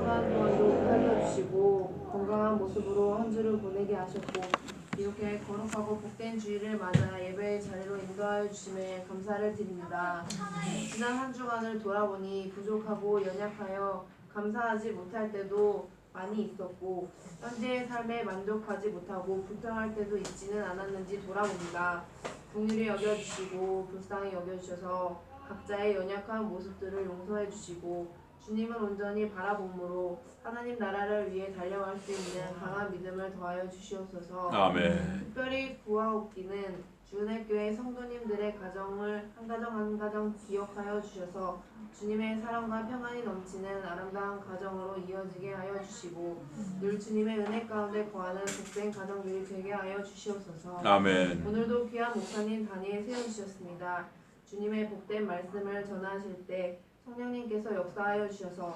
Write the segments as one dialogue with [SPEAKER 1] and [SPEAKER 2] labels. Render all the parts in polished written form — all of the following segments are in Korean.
[SPEAKER 1] 3주간 동안도 살려주시고 건강한 모습으로 한 주를 보내게 하셨고 이렇게 거룩하고 복된 주일을 맞아 예배의 자리로 인도하여 주심에 감사를 드립니다. 지난 한 주간을 돌아보니 부족하고 연약하여 감사하지 못할 때도 많이 있었고 현재의 삶에 만족하지 못하고 불평할 때도 있지는 않았는지 돌아봅니다. 긍휼히 여겨주시고 불쌍히 여겨주셔서 각자의 연약한 모습들을 용서해 주시고 주님을 온전히 바라봄으로 하나님 나라를 위해 달려갈 수 있는 강한 믿음을 더하여 주시옵소서.
[SPEAKER 2] 아멘.
[SPEAKER 1] 특별히 구하옵기는 주은혜교회 성도님들의 가정을 한 가정 한 가정 기억하여 주셔서 주님의 사랑과 평안이 넘치는 아름다운 가정으로 이어지게 하여 주시고 늘 주님의 은혜 가운데 거하는 복된 가정들이 되게 하여 주시옵소서.
[SPEAKER 2] 아멘.
[SPEAKER 1] 오늘도 귀한 목사님 단위에 세워주셨습니다. 주님의 복된 말씀을 전하실 때 성령님께서 역사하여 주셔서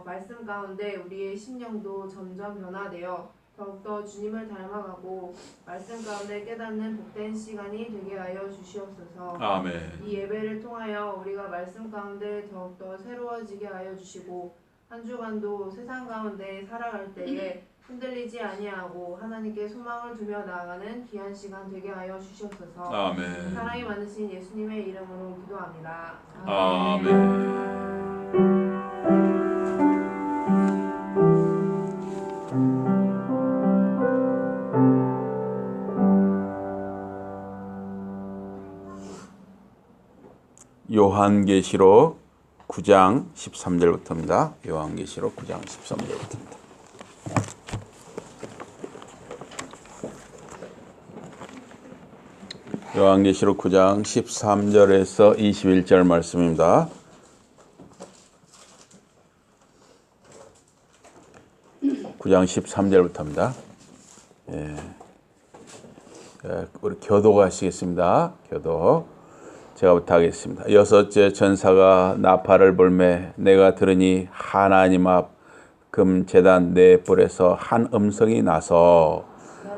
[SPEAKER 1] 말씀 가운데 우리의 심령도 점점 변화되어 더욱더 주님을 닮아가고 말씀 가운데 깨닫는 복된 시간이 되게 하여 주시옵소서.
[SPEAKER 2] 아멘.
[SPEAKER 1] 이 예배를 통하여 우리가 말씀 가운데 더욱더 새로워지게 하여 주시고 한 주간도 세상 가운데 살아갈 때에 흔들리지 아니하고 하나님께 소망을 두며 나아가는 귀한 시간 되게 하여 주시옵소서.
[SPEAKER 2] 아멘.
[SPEAKER 1] 사랑이 많으신 예수님의 이름으로 기도합니다.
[SPEAKER 2] 아멘. 요한계시록 9장 13절부터입니다. 요한계시록 9장 13절부터입니다. 요한계시록 9장 13절에서 21절 말씀입니다. (9장 13절부터입니다) 우리 교도가 하시겠습니다. 교도 제가부터 하겠습니다. 여섯째 천사가 나팔을 불매 내가 들으니 하나님 앞 금제단 네 뿔에서 한 음성이 나서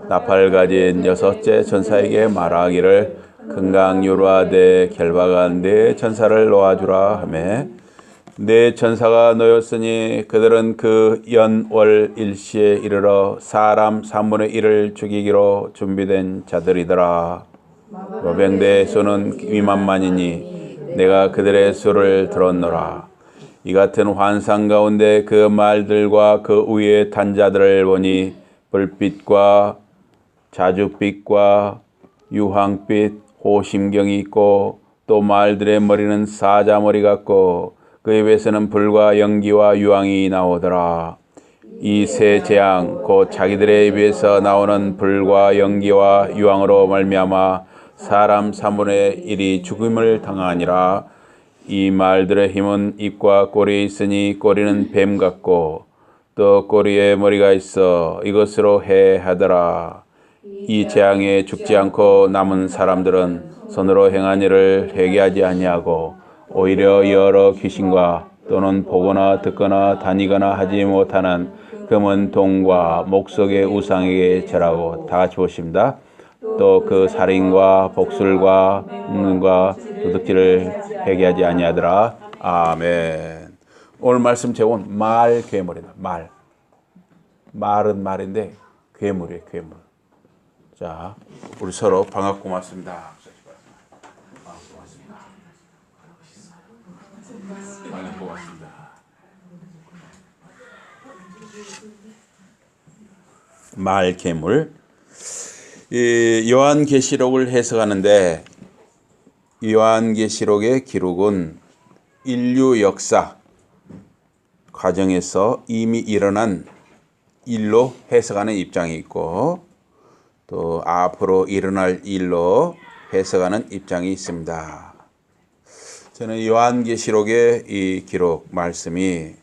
[SPEAKER 2] 나팔을 가진 여섯째 천사에게 말하기를 금강유라되 결박한 네 천사를 놓아주라 하매 네 천사가 놓였으니 그들은 그 연월 일시에 이르러 사람 3분의 1을 죽이기로 준비된 자들이더라. 모병대의 수는 2만만이니 내가 그들의 수를 들었노라. 이 같은 환상 가운데 그 말들과 그 위에 탄 자들을 보니 불빛과 자줏빛과 유황빛 호심경이 있고 또 말들의 머리는 사자머리 같고 그 입에서는 불과 연기와 유황이 나오더라. 이 세 재앙 곧 자기들의 입에서 나오는 불과 연기와 유황으로 말미암아 사람 3분의 1이 죽음을 당하니라. 이 말들의 힘은 입과 꼬리에 있으니 꼬리는 뱀 같고 또 꼬리에 머리가 있어 이것으로 해하더라. 이 재앙에 죽지 않고 남은 사람들은 손으로 행한 일을 회개하지 아니하고 오히려 여러 귀신과 또는 보거나 듣거나 다니거나 하지 못하는 금은 동과 목석의 우상에게 절하고 다 같이 보십니다. 또 그 살인과 복술과 음란과 도둑질을 회개하지 아니하더라. 아멘. 오늘 말씀 제목은 말 괴물이다. 말은 말인데 괴물이에요. 괴물. 자, 우리 서로 반갑고 고맙습니다. 반갑고 고맙습니다. 말 괴물. 요한계시록을 해석하는데 요한계시록의 기록은 인류 역사 과정에서 이미 일어난 일로 해석하는 입장이 있고 또 앞으로 일어날 일로 해석하는 입장이 있습니다. 저는 요한계시록의 이 기록 말씀이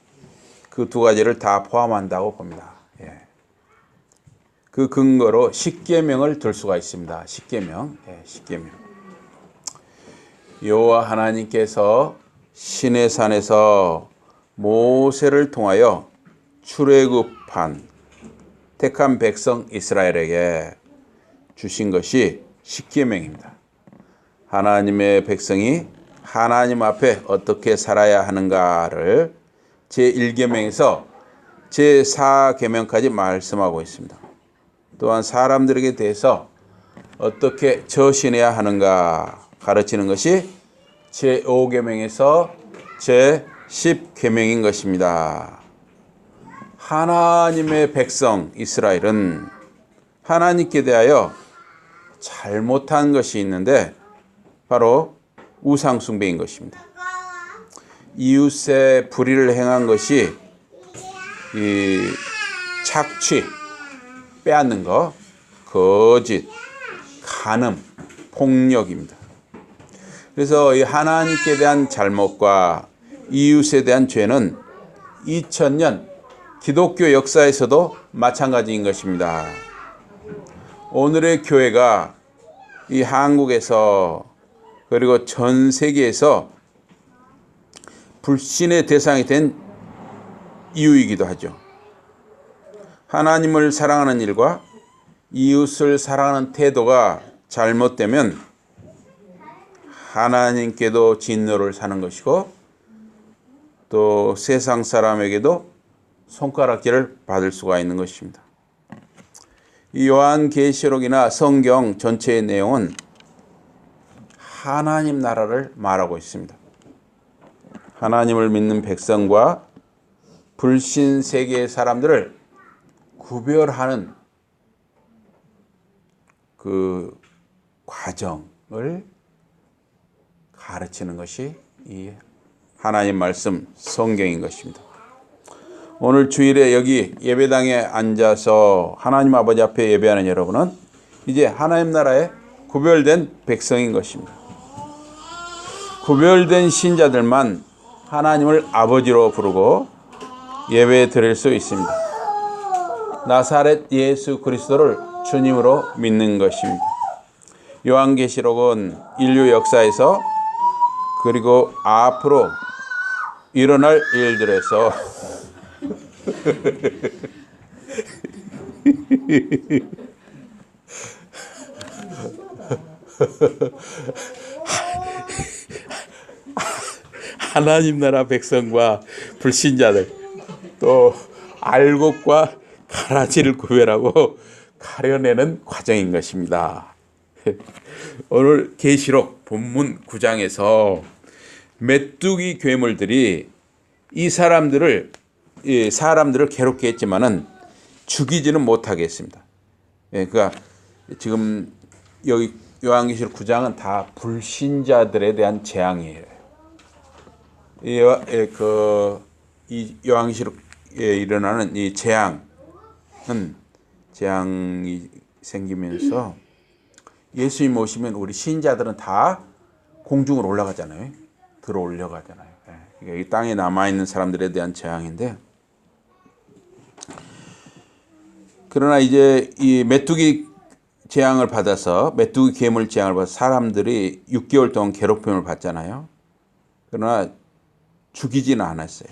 [SPEAKER 2] 그 두 가지를 다 포함한다고 봅니다. 그 근거로 십계명을 들 수가 있습니다. 십계명. 십계명. 여호와 하나님께서 시내산에서 모세를 통하여 출애굽한 택한 백성 이스라엘에게 주신 것이 십계명입니다. 하나님의 백성이 하나님 앞에 어떻게 살아야 하는가를 제1계명에서 제4계명까지 말씀하고 있습니다. 또한 사람들에게 대해서 어떻게 처신해야 하는가 가르치는 것이 제5계명에서 제10계명인 것입니다. 하나님의 백성 이스라엘은 하나님께 대하여 잘못한 것이 있는데 바로 우상 숭배인 것입니다. 이웃의 불의를 행한 것이 이 착취, 빼앗는 것, 거짓, 간음, 폭력입니다. 그래서 이 하나님께 대한 잘못과 이웃에 대한 죄는 2000년 기독교 역사에서도 마찬가지인 것입니다. 오늘의 교회가 이 한국에서 그리고 전 세계에서 불신의 대상이 된 이유이기도 하죠. 하나님을 사랑하는 일과 이웃을 사랑하는 태도가 잘못되면 하나님께도 진노를 사는 것이고 또 세상 사람에게도 손가락질을 받을 수가 있는 것입니다. 이 요한계시록이나 성경 전체의 내용은 하나님 나라를 말하고 있습니다. 하나님을 믿는 백성과 불신 세계의 사람들을 구별하는 그 과정을 가르치는 것이 이 하나님 말씀 성경인 것입니다. 오늘 주일에 여기 예배당에 앉아서 하나님 아버지 앞에 예배하는 여러분은 이제 하나님 나라의 구별된 백성인 것입니다. 구별된 신자들만 하나님을 아버지로 부르고 예배 드릴 수 있습니다. 나사렛 예수 그리스도를 주님으로 믿는 것입니다. 요한계시록은 인류 역사에서 그리고 앞으로 일어날 일들에서 하나님 나라 백성과 불신자들 또 알곡과 가라지를 구별하고 가려내는 과정인 것입니다. 오늘 계시록 본문 9장에서 메뚜기 괴물들이 이 사람들을 괴롭게 했지만은 죽이지는 못하게 했습니다. 그러니까 지금 여기 요한계시록 9장은 다 불신자들에 대한 재앙이에요. 이 요한계시록에 일어나는 이 재앙이 생기면서 예수님 오시면 우리 신자들은 다 공중으로 올라가잖아요. 들어 올려가잖아요. 그러니까 이 땅에 남아있는 사람들에 대한 재앙인데, 그러나 이제 이 메뚜기 재앙을 받아서 메뚜기 괴물 재앙을 받아서 사람들이 6개월 동안 괴롭힘을 받잖아요. 그러나 죽이지는 않았어요.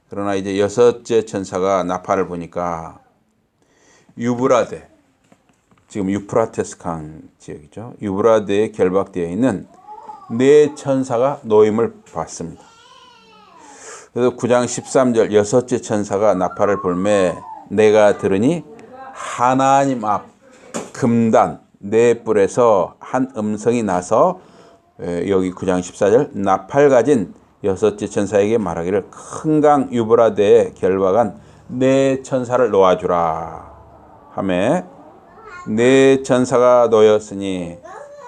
[SPEAKER 2] 그러나 이제 여섯째 천사가 나팔을 보니까 유브라데, 지금 유프라테스 강 지역이죠. 유브라데에 결박되어 있는 네 천사가 노임을 받습니다. 그래서 9장 13절 여섯째 천사가 나팔을 불매 내가 들으니 하나님 앞 금단 네 뿔에서 한 음성이 나서 여기 9장 14절 나팔 가진 여섯째 천사에게 말하기를 큰 강 유브라데에 결박한 네 천사를 놓아주라 하매 네 천사가 놓였으니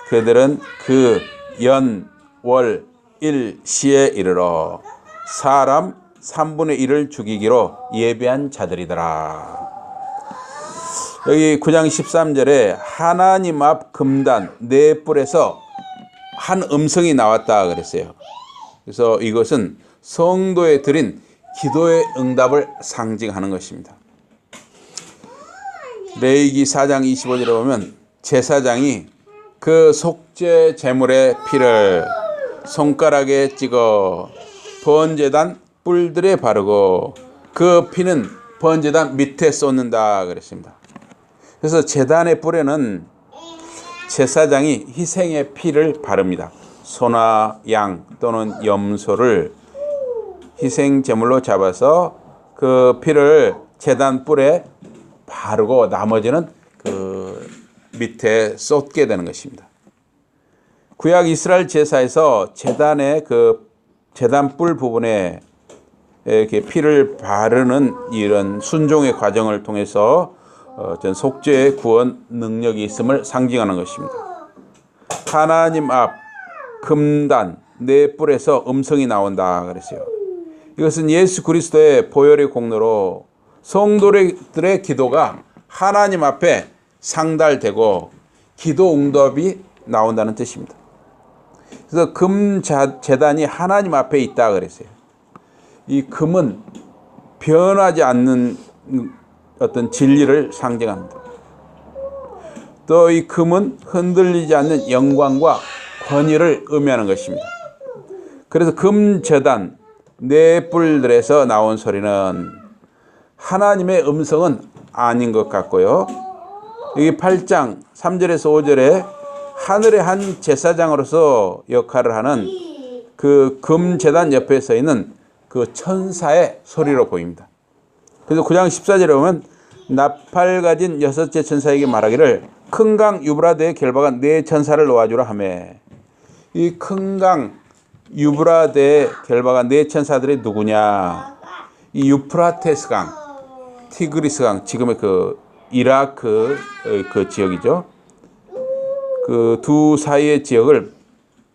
[SPEAKER 2] 그들은 그 연, 월, 일 시에 이르러 사람 3분의 1을 죽이기로 예비한 자들이더라. 여기 9장 13절에 하나님 앞 금단 네 뿔에서 한 음성이 나왔다 그랬어요. 그래서 이것은 성도에 드린 기도의 응답을 상징하는 것입니다. 레위기 4장 25절에 보면 제사장이 그 속죄 제물의 피를 손가락에 찍어 번제단 뿔들에 바르고 그 피는 번제단 밑에 쏟는다 그랬습니다. 그래서 제단의 뿔에는 제사장이 희생의 피를 바릅니다. 소나 양 또는 염소를 희생 제물로 잡아서 그 피를 제단 뿔에 바르고 나머지는 그 밑에 쏟게 되는 것입니다. 구약 이스라엘 제사에서 제단의 그 제단 뿔 부분에 이렇게 피를 바르는 이런 순종의 과정을 통해서 전 속죄의 구원 능력이 있음을 상징하는 것입니다. 하나님 앞 금단 네 뿔에서 음성이 나온다 그랬어요. 이것은 예수 그리스도의 보혈의 공로로 성도들의 기도가 하나님 앞에 상달되고 기도 응답이 나온다는 뜻입니다. 그래서 금 제단이 하나님 앞에 있다 그랬어요. 이 금은 변하지 않는 어떤 진리를 상징합니다. 또 이 금은 흔들리지 않는 영광과 권위를 의미하는 것입니다. 그래서 금 제단 네 뿔들에서 나온 소리는 하나님의 음성은 아닌 것 같고요. 여기 8장 3절에서 5절에 하늘의 한 제사장으로서 역할을 하는 그 금 제단 옆에 서 있는 그 천사의 소리로 보입니다. 그래서 9장 14절에 보면 나팔 가진 여섯째 천사에게 말하기를 큰 강 유브라데에 결박한 네 천사를 놓아주라 하매, 이 큰 강 유브라데에 결박한 네 천사들이 누구냐? 이 유프라테스 강, 티그리스 강, 지금의 그 이라크 그 지역이죠. 그 두 사이의 지역을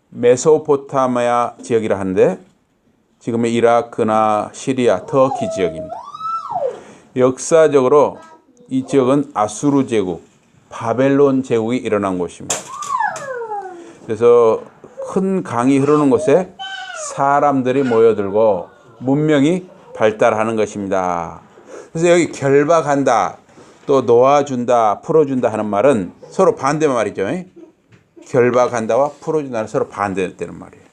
[SPEAKER 2] 메소포타미아 지역이라 하는데 지금의 이라크나 시리아, 터키 지역입니다. 역사적으로 이 지역은 아수르 제국, 바벨론 제국이 일어난 곳입니다. 그래서 큰 강이 흐르는 곳에 사람들이 모여들고 문명이 발달하는 것입니다. 그래서 여기 결박한다, 또 놓아준다, 풀어준다 하는 말은 서로 반대 말이죠. 결박한다와 풀어준다는 서로 반대되는 말이에요.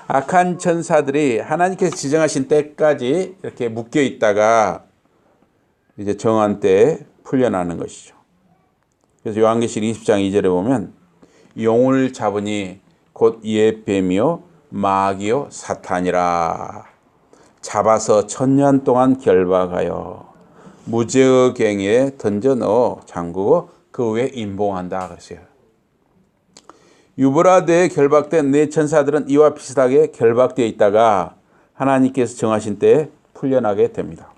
[SPEAKER 2] 악한 천사들이 하나님께서 지정하신 때까지 이렇게 묶여 있다가 이제 정한 때에 풀려나는 것이죠. 그래서 요한계시록 20장 2절에 보면 용을 잡으니 곧 이의 뱀이요 마귀요 사탄이라, 잡아서 1000년 동안 결박하여 무죄의 갱에 던져 넣어 잠그고 그 후에 임봉한다 그랬어요. 유브라데에 결박된 네 천사들은 이와 비슷하게 결박되어 있다가 하나님께서 정하신 때에 풀려나게 됩니다.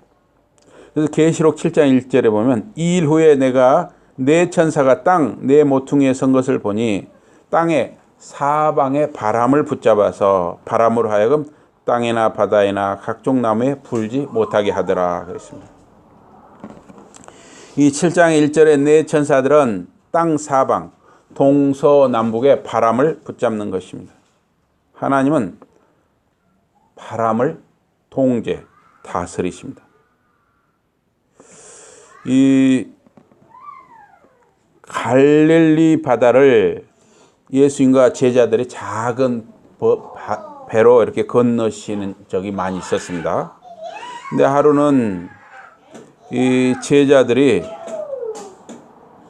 [SPEAKER 2] 그래서 계시록 7장 1절에 보면 이 일 후에 내가 네 천사가 땅 네 모퉁이에 선 것을 보니 땅의 사방에 바람을 붙잡아서 바람으로 하여금 땅이나 바다이나 각종 나무에 불지 못하게 하더라 그랬습니다. 이 7장 1절의 네 천사들은 땅 사방 동서남북의 바람을 붙잡는 것입니다. 하나님은 바람을 통제, 다스리십니다. 이 갈릴리 바다를 예수님과 제자들이 작은 배로 이렇게 건너시는 적이 많이 있었습니다. 근데 하루는 이 제자들이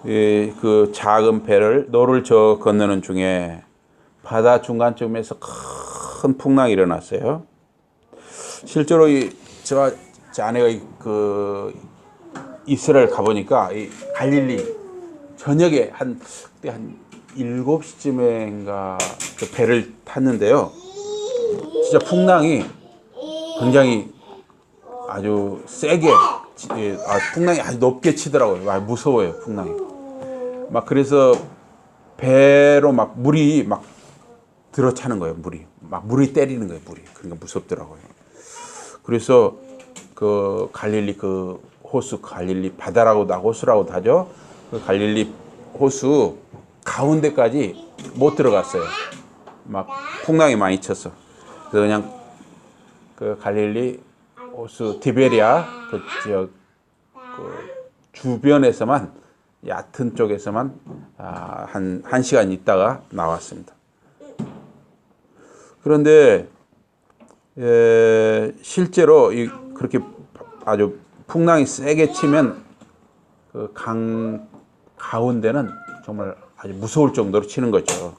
[SPEAKER 2] 그 작은 배를 노를 저어 건너는 중에 바다 중간쯤에서 큰 풍랑이 일어났어요. 실제로 저 아내가 그 이스라엘 가보니까 이 갈릴리 저녁에 그때 한 7시쯤인가 그 배를 탔는데요. 진짜 풍랑이 굉장히 아주 세게, 풍랑이 아주 높게 치더라고요. 무서워요, 풍랑이. 막 그래서 배로 막 물이 막 들어차는 거예요, 물이 때리는 거예요, 그러니까 무섭더라고요. 그래서 그 갈릴리 그 호수, 갈릴리 바다라고도 호수라고도 하죠. 그 갈릴리 호수 가운데까지 못 들어갔어요. 막 풍랑이 많이 쳤어. 그래서 그냥 그 갈릴리 호수 디베리아 그 지역 그 주변에서만, 얕은 쪽에서만 한 시간 있다가 나왔습니다. 그런데 실제로 그렇게 아주 풍랑이 세게 치면 그 강 가운데는 정말 아주 무서울 정도로 치는 거죠.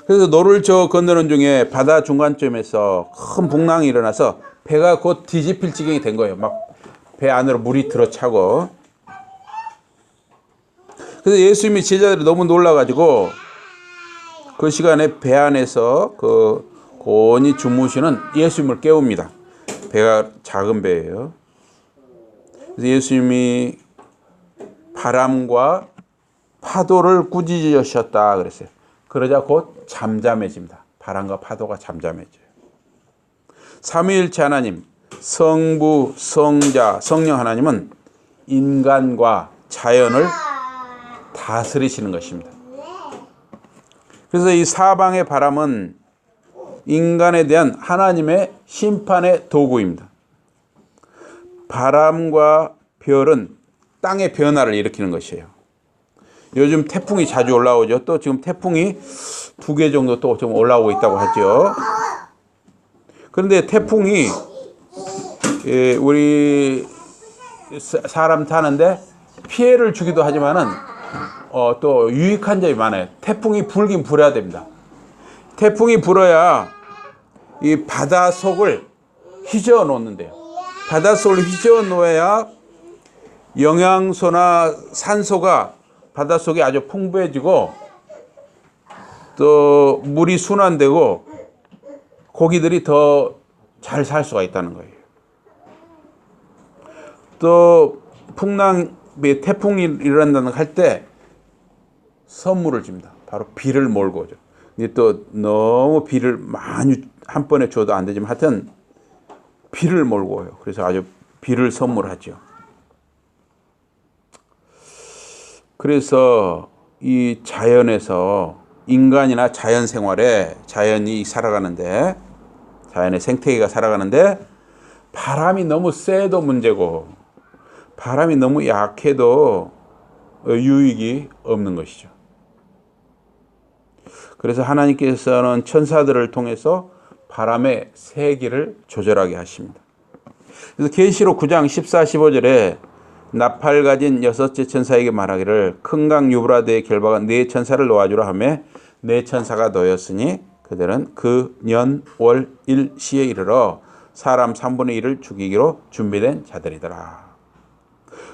[SPEAKER 2] 그래서 노를 저 건너는 중에 바다 중간쯤에서 큰 풍랑이 일어나서 배가 곧 뒤집힐 지경이 된 거예요. 막 배 안으로 물이 들어차고. 그래서 예수님이 제자들이 너무 놀라가지고 그 시간에 배 안에서 그 곤히 주무시는 예수님을 깨웁니다. 배가 작은 배예요. 그래서 예수님이 바람과 파도를 꾸짖으셨다 그랬어요. 그러자 곧 잠잠해집니다. 바람과 파도가 잠잠해져요. 삼위일체 하나님, 성부, 성자, 성령 하나님은 인간과 자연을 다스리시는 것입니다. 그래서 이 사방의 바람은 인간에 대한 하나님의 심판의 도구입니다. 바람과 별은 땅의 변화를 일으키는 것이에요. 요즘 태풍이 자주 올라오죠. 또 지금 태풍이 2개 정도 또 좀 올라오고 있다고 하죠. 그런데 태풍이 우리 사람 타는데 피해를 주기도 하지만은 또 유익한 점이 많아요. 태풍이 불긴 불어야 됩니다. 태풍이 불어야 이 바다 속을 휘저어 놓는데요. 바다 속을 휘저어 놓아야 영양소나 산소가 바다 속에 아주 풍부해지고 또 물이 순환되고 고기들이 더 잘 살 수가 있다는 거예요. 또 태풍이 일어난다는 할 때 선물을 줍니다. 바로 비를 몰고 오죠. 근데 또 너무 비를 많이 한 번에 줘도 안 되지만 하여튼 비를 몰고 오요. 그래서 아주 비를 선물하죠. 그래서 이 자연에서 인간이나 자연 생활에 자연이 살아가는데 자연의 생태계가 살아가는데 바람이 너무 세도 문제고 바람이 너무 약해도 유익이 없는 것이죠. 그래서 하나님께서는 천사들을 통해서 바람의 세기를 조절하게 하십니다. 그래서 계시록 9장 14, 15절에 나팔 가진 6째 천사에게 말하기를 큰 강 유브라데의 결박아 4천사를 놓아주라 하며 4천사가 놓였으니 그들은 그 년, 월, 일, 시에 이르러 사람 3분의 1을 죽이기로 준비된 자들이더라.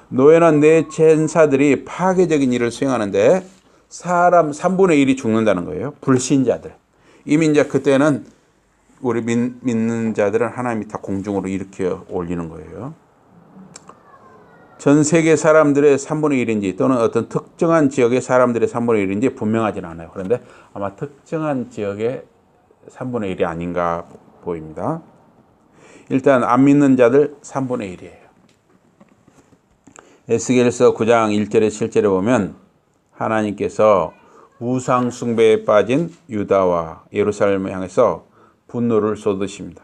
[SPEAKER 2] 노예는 4천사들이 파괴적인 일을 수행하는데 사람 3분의 1이 죽는다는 거예요. 불신자들. 이미 이제 그때는 우리 믿는 자들은 하나님이 다 공중으로 일으켜 올리는 거예요. 전 세계 사람들의 3분의 1인지 또는 어떤 특정한 지역의 사람들의 3분의 1인지 분명하지는 않아요. 그런데 아마 특정한 지역의 3분의 1이 아닌가 보입니다. 일단 안 믿는 자들 3분의 1이에요. 에스겔서 9장 1절에 7절에 보면 하나님께서 우상 숭배에 빠진 유다와 예루살렘을 향해서 분노를 쏟으십니다.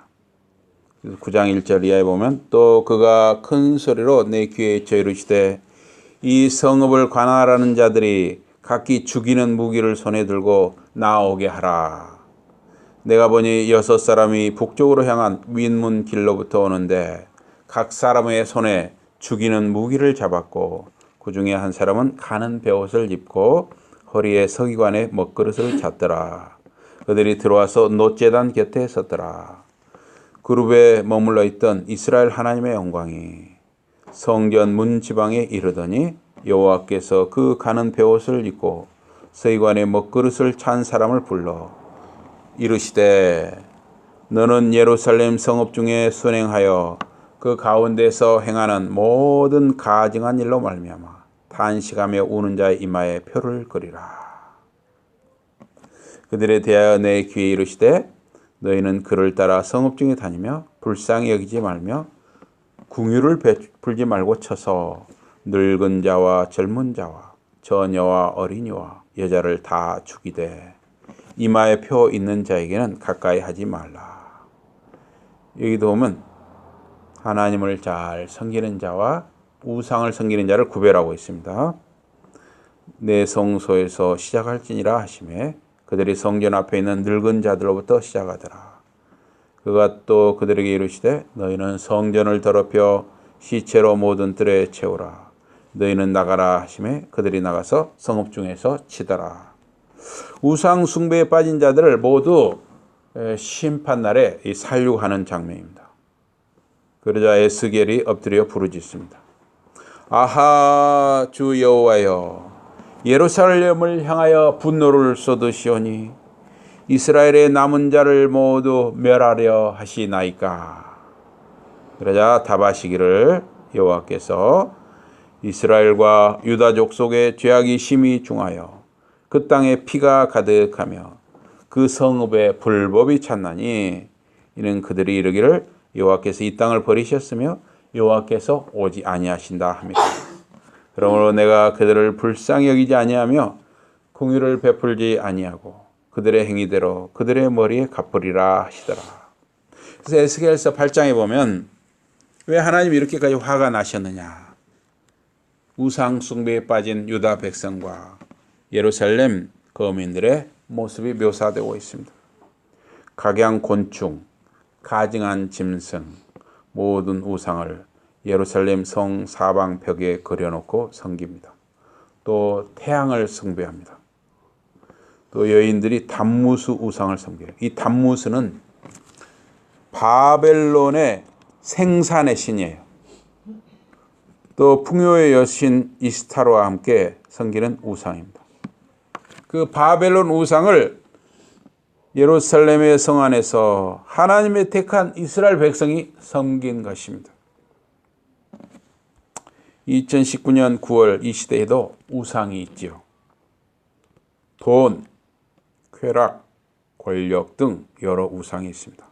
[SPEAKER 2] 9장 1절 이하에 보면 또 그가 큰 소리로 내 귀에 쳐 이르시되 이 성읍을 관할하는 자들이 각기 죽이는 무기를 손에 들고 나오게 하라. 내가 보니 6사람이 북쪽으로 향한 윗문 길로부터 오는데 각 사람의 손에 죽이는 무기를 잡았고 그 중에 한 사람은 가는 베옷을 입고 허리에 서기관의 먹그릇을 찼더라. 그들이 들어와서 놋제단 곁에 섰더라. 그룹에 머물러 있던 이스라엘 하나님의 영광이 성전 문 지방에 이르더니 여호와께서 그 가는 베옷을 입고 서기관의 먹그릇을 찬 사람을 불러 이르시되 너는 예루살렘 성읍 중에 순행하여 그 가운데서 행하는 모든 가증한 일로 말미암아 탄식하며 우는 자의 이마에 표를 그리라. 그들에 대하여 내 귀에 이르시되 너희는 그를 따라 성읍 중에 다니며 불쌍히 여기지 말며 궁유를 베풀지 말고 쳐서 늙은 자와 젊은 자와 처녀와 어린이와 여자를 다 죽이되 이마에 표 있는 자에게는 가까이 하지 말라. 여기도 보면 하나님을 잘 섬기는 자와 우상을 섬기는 자를 구별하고 있습니다. 내 성소에서 시작할지니라 하시매 그들이 성전 앞에 있는 늙은 자들로부터 시작하더라. 그가 또 그들에게 이르시되 너희는 성전을 더럽혀 시체로 모든 뜰에 채우라. 너희는 나가라 하시매 그들이 나가서 성읍 중에서 치더라. 우상 숭배에 빠진 자들을 모두 심판날에 살육하는 장면입니다. 그러자 에스겔이 엎드려 부르짖습니다. 아하, 주 여호와여, 예루살렘을 향하여 분노를 쏟으시오니 이스라엘의 남은 자를 모두 멸하려 하시나이까. 그러자 답하시기를, 여호와께서 이스라엘과 유다 족속의 죄악이 심히 중하여 그 땅에 피가 가득하며 그 성읍에 불법이 찼나니 이는 그들이 이르기를 여호와께서 이 땅을 버리셨으며 여호와께서 오지 아니하신다 합니다. 그러므로 내가 그들을 불쌍히 여기지 아니하며 공의를 베풀지 아니하고 그들의 행위대로 그들의 머리에 갚으리라 하시더라. 그래서 에스겔서 8장에 보면 왜 하나님이 이렇게까지 화가 나셨느냐. 우상 숭배에 빠진 유다 백성과 예루살렘 거민들의 모습이 묘사되고 있습니다. 각양 곤충, 가증한 짐승, 모든 우상을 예루살렘 성 사방 벽에 그려놓고 섬깁니다. 또 태양을 숭배합니다. 또 여인들이 담무스 우상을 섬겨요. 이 담무스는 바벨론의 생산의 신이에요. 또 풍요의 여신 이스타로와 함께 섬기는 우상입니다. 그 바벨론 우상을 예루살렘의 성 안에서 하나님의 택한 이스라엘 백성이 섬긴 것입니다. 2019년 9월 이 시대에도 우상이 있지요. 돈, 쾌락, 권력 등 여러 우상이 있습니다.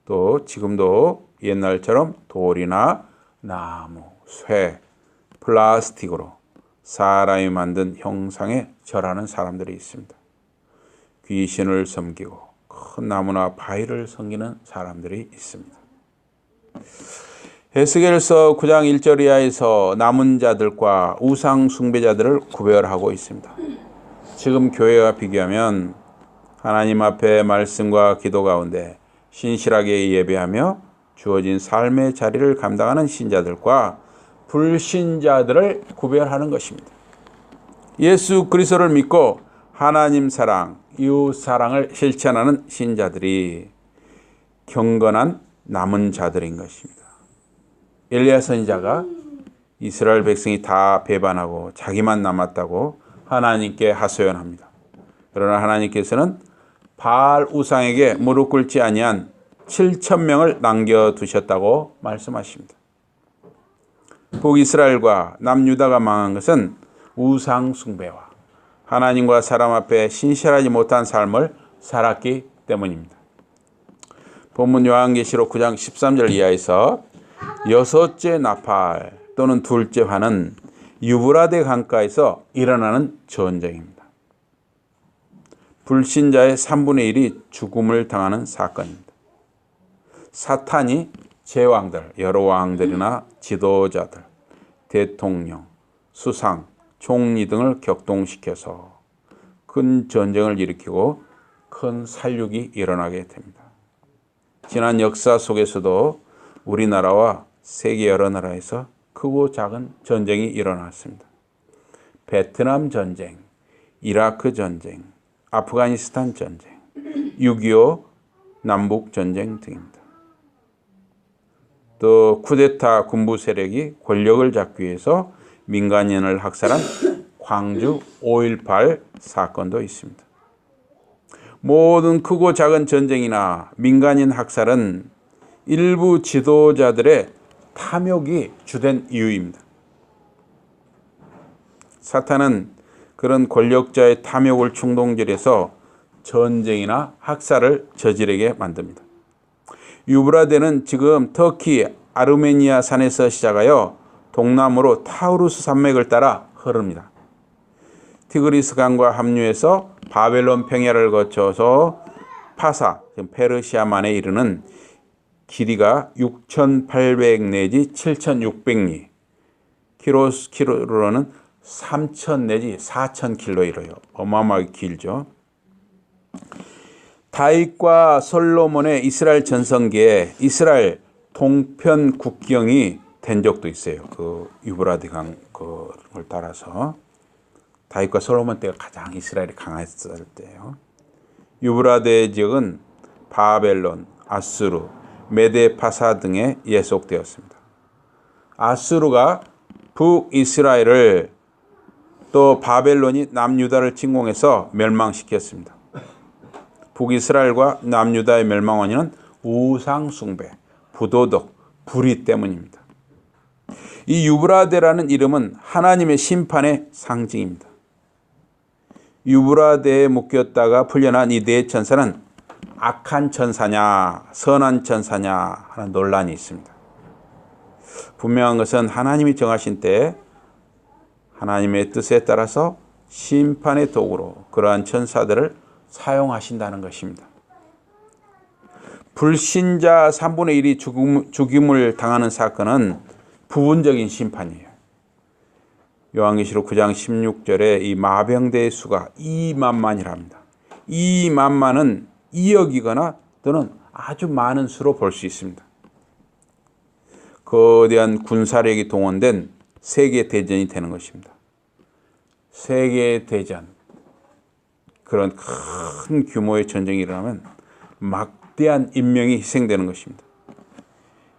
[SPEAKER 2] 또 지금도 옛날처럼 돌이나 나무, 쇠, 플라스틱으로 사람이 만든 형상에 절하는 사람들이 있습니다. 귀신을 섬기고 큰 나무나 바위를 섬기는 사람들이 있습니다. 에스겔서 9장 1절 이하에서 남은 자들과 우상 숭배자들을 구별하고 있습니다. 지금 교회와 비교하면 하나님 앞에 말씀과 기도 가운데 신실하게 예배하며 주어진 삶의 자리를 감당하는 신자들과 불신자들을 구별하는 것입니다. 예수 그리스도를 믿고 하나님 사랑, 이웃 사랑을 실천하는 신자들이 경건한 남은 자들인 것입니다. 엘리야 선지자가 이스라엘 백성이 다 배반하고 자기만 남았다고 하나님께 하소연합니다. 그러나 하나님께서는 바알 우상에게 무릎 꿇지 아니한 7,000명을 남겨두셨다고 말씀하십니다. 북이스라엘과 남유다가 망한 것은 우상 숭배와 하나님과 사람 앞에 신실하지 못한 삶을 살았기 때문입니다. 본문 요한계시록 9장 13절 이하에서 여섯째 나팔 또는 둘째 화는 유브라데 강가에서 일어나는 전쟁입니다. 불신자의 3분의 1이 죽음을 당하는 사건입니다. 사탄이 제왕들, 여러 왕들이나 지도자들, 대통령, 수상, 총리 등을 격동시켜서 큰 전쟁을 일으키고 큰 살육이 일어나게 됩니다. 지난 역사 속에서도 우리나라와 세계 여러 나라에서 크고 작은 전쟁이 일어났습니다. 베트남 전쟁, 이라크 전쟁, 아프가니스탄 전쟁, 6.25 남북 전쟁 등입니다. 또 쿠데타 군부 세력이 권력을 잡기 위해서 민간인을 학살한 광주 5.18 사건도 있습니다. 모든 크고 작은 전쟁이나 민간인 학살은 일부 지도자들의 탐욕이 주된 이유입니다. 사탄은 그런 권력자의 탐욕을 충동질해서 전쟁이나 학살을 저지르게 만듭니다. 유브라데는 지금 터키 아르메니아 산에서 시작하여 동남으로 타우루스 산맥을 따라 흐릅니다. 티그리스 강과 합류해서 바벨론 평야를 거쳐서 파사, 페르시아만에 이르는 길이가 6,800 내지 7,600리, 킬로로는 3,000 내지 4,000킬로 이래요. 어마어마하게 길죠. 다윗과 솔로몬의 이스라엘 전성기에 이스라엘 동편 국경이 된 적도 있어요. 그 유브라데 강을 따라서 다윗과 솔로몬 때가 가장 이스라엘이 강했을 때예요. 유브라데 지역은 바벨론, 아수르, 메데파사 등에 예속되었습니다. 아수르가 북이스라엘을 또 바벨론이 남유다를 침공해서 멸망시켰습니다. 북이스라엘과 남유다의 멸망 원인은 우상숭배, 부도덕, 불의 때문입니다. 이 유브라데라는 이름은 하나님의 심판의 상징입니다. 유브라데에 묶였다가 풀려난 이 네 천사는 악한 천사냐 선한 천사냐 하는 논란이 있습니다. 분명한 것은 하나님이 정하신 때에 하나님의 뜻에 따라서 심판의 도구로 그러한 천사들을 사용하신다는 것입니다. 불신자 3분의 1이 죽임을 당하는 사건은 부분적인 심판이에요. 요한계시록 9장 16절에 이 마병대의 수가 2만만이랍니다. 2만만은 2억이거나 또는 아주 많은 수로 볼 수 있습니다. 거대한 군사력이 동원된 세계 대전이 되는 것입니다. 세계 대전, 그런 큰 규모의 전쟁이 일어나면 막대한 인명이 희생되는 것입니다.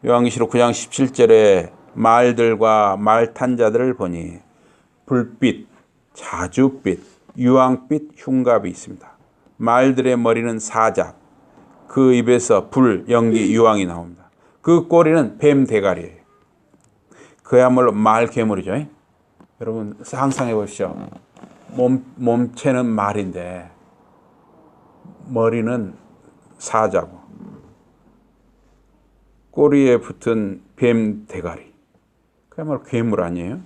[SPEAKER 2] 요한계시록 9장 17절에 말들과 말 탄 자들을 보니 불빛, 자줏빛, 유황빛, 흉갑이 있습니다. 말들의 머리는 사자, 그 입에서 불, 연기, 유황이 나옵니다. 그 꼬리는 뱀 대가리예요. 그야말로 말 괴물이죠. 여러분 상상해 보십시오. 몸체는 말인데 머리는 사자고 꼬리에 붙은 뱀 대가리. 그야말로 괴물 아니에요?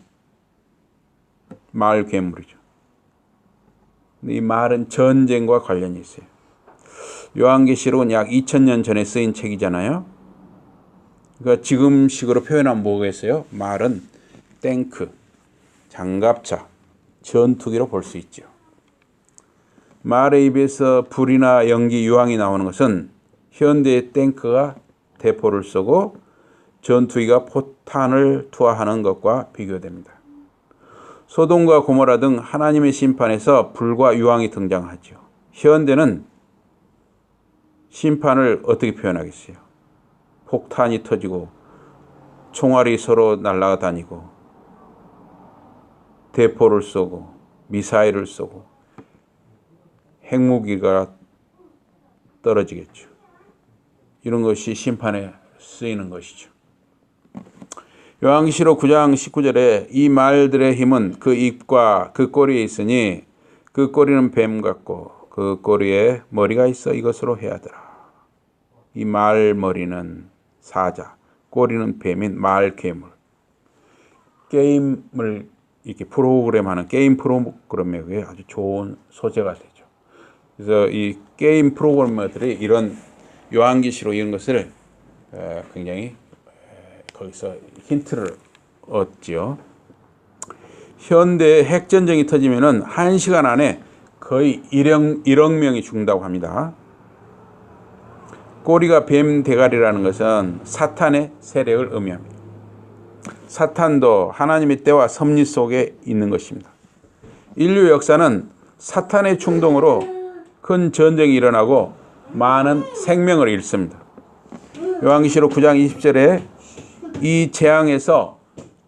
[SPEAKER 2] 말 괴물이죠. 이 말은 전쟁과 관련이 있어요. 요한계시록은 약 2000년 전에 쓰인 책이잖아요. 그러니까 지금식으로 표현하면 뭐겠어요? 말은 탱크, 장갑차, 전투기로 볼 수 있죠. 말의 입에서 불이나 연기, 유황이 나오는 것은 현대의 탱크가 대포를 쏘고 전투기가 포탄을 투하하는 것과 비교됩니다. 소돔과 고모라 등 하나님의 심판에서 불과 유황이 등장하죠. 현대는 심판을 어떻게 표현하겠어요? 폭탄이 터지고 총알이 서로 날아다니고 대포를 쏘고 미사일을 쏘고 핵무기가 떨어지겠죠. 이런 것이 심판에 쓰이는 것이죠. 요한계시록 9장 19절에 이 말들의 힘은 그 입과 그 꼬리에 있으니 그 꼬리는 뱀 같고 그 꼬리에 머리가 있어 이것으로 해하더라. 이 말 머리는 사자, 꼬리는 뱀인 말 괴물. 게임을 이렇게 프로그램하는 게임 프로그래머에 아주 좋은 소재가 되죠. 그래서 이 게임 프로그래머들이 이런 요한계시록 이런 것을 굉장히 거기서 힌트를 얻지요. 현대 핵전쟁이 터지면은 1시간 안에 거의 1억 명이 죽는다고 합니다. 꼬리가 뱀 대가리라는 것은 사탄의 세력을 의미합니다. 사탄도 하나님의 때와 섭리 속에 있는 것입니다. 인류 역사는 사탄의 충동으로 큰 전쟁이 일어나고 많은 생명을 잃습니다. 요한계시록 9장 20절에 이 재앙에서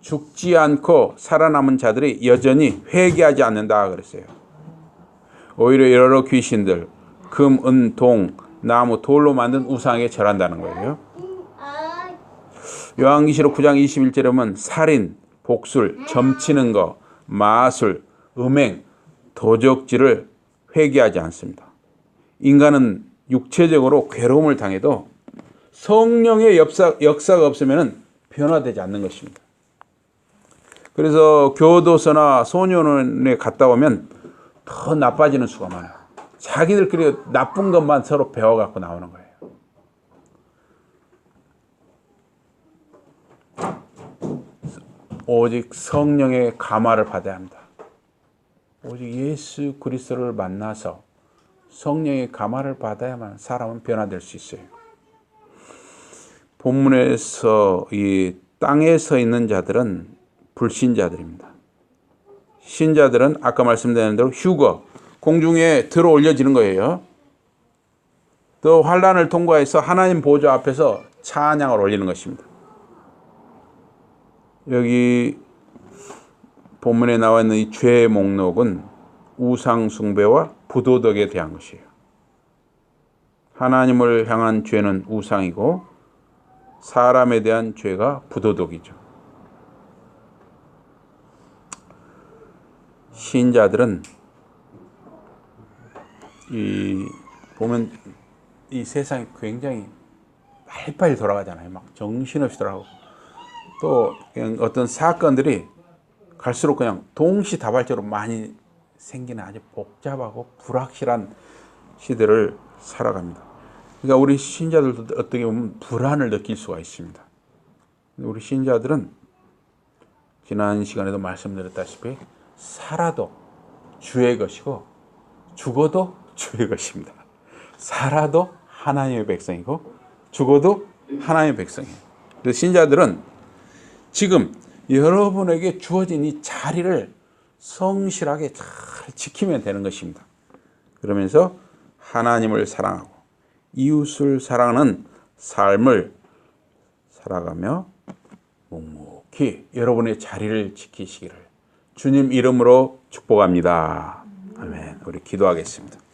[SPEAKER 2] 죽지 않고 살아남은 자들이 여전히 회개하지 않는다 그랬어요. 오히려 여러 귀신들, 금, 은, 동, 나무, 돌로 만든 우상에 절한다는 거예요. 요한계시록 9장 21절에 보면 살인, 복술, 점치는 거, 마술, 음행, 도적질을 회개하지 않습니다. 인간은 육체적으로 괴로움을 당해도 성령의 역사가 없으면 변화되지 않는 것입니다. 그래서 교도소나 소년원에 갔다 오면 더 나빠지는 수가 많아요. 자기들끼리 나쁜 것만 서로 배워갖고 나오는 거예요. 오직 성령의 감화를 받아야 합니다. 오직 예수 그리스도를 만나서 성령의 감화를 받아야만 사람은 변화될 수 있어요. 본문에서 이 땅에 서 있는 자들은 불신자들입니다. 신자들은 아까 말씀드린 대로 휴거, 공중에 들어 올려지는 거예요. 또 환란을 통과해서 하나님 보좌 앞에서 찬양을 올리는 것입니다. 여기 본문에 나와 있는 이 죄의 목록은 우상 숭배와 부도덕에 대한 것이에요. 하나님을 향한 죄는 우상이고 사람에 대한 죄가 부도덕이죠. 신자들은 보면 이 세상이 굉장히 빨리빨리 돌아가잖아요. 막 정신없이 돌아가고 또 그냥 어떤 사건들이 갈수록 그냥 동시다발적으로 많이 생기는 아주 복잡하고 불확실한 시대를 살아갑니다. 그러니까 우리 신자들도 어떻게 보면 불안을 느낄 수가 있습니다. 우리 신자들은 지난 시간에도 말씀드렸다시피 살아도 주의 것이고 죽어도 주의 것입니다. 살아도 하나님의 백성이고 죽어도 하나님의 백성이에요. 그래서 신자들은 지금 여러분에게 주어진 이 자리를 성실하게 잘 지키면 되는 것입니다. 그러면서 하나님을 사랑하고 이웃을 사랑하는 삶을 살아가며 묵묵히 여러분의 자리를 지키시기를 주님 이름으로 축복합니다. 아멘. 우리 기도하겠습니다.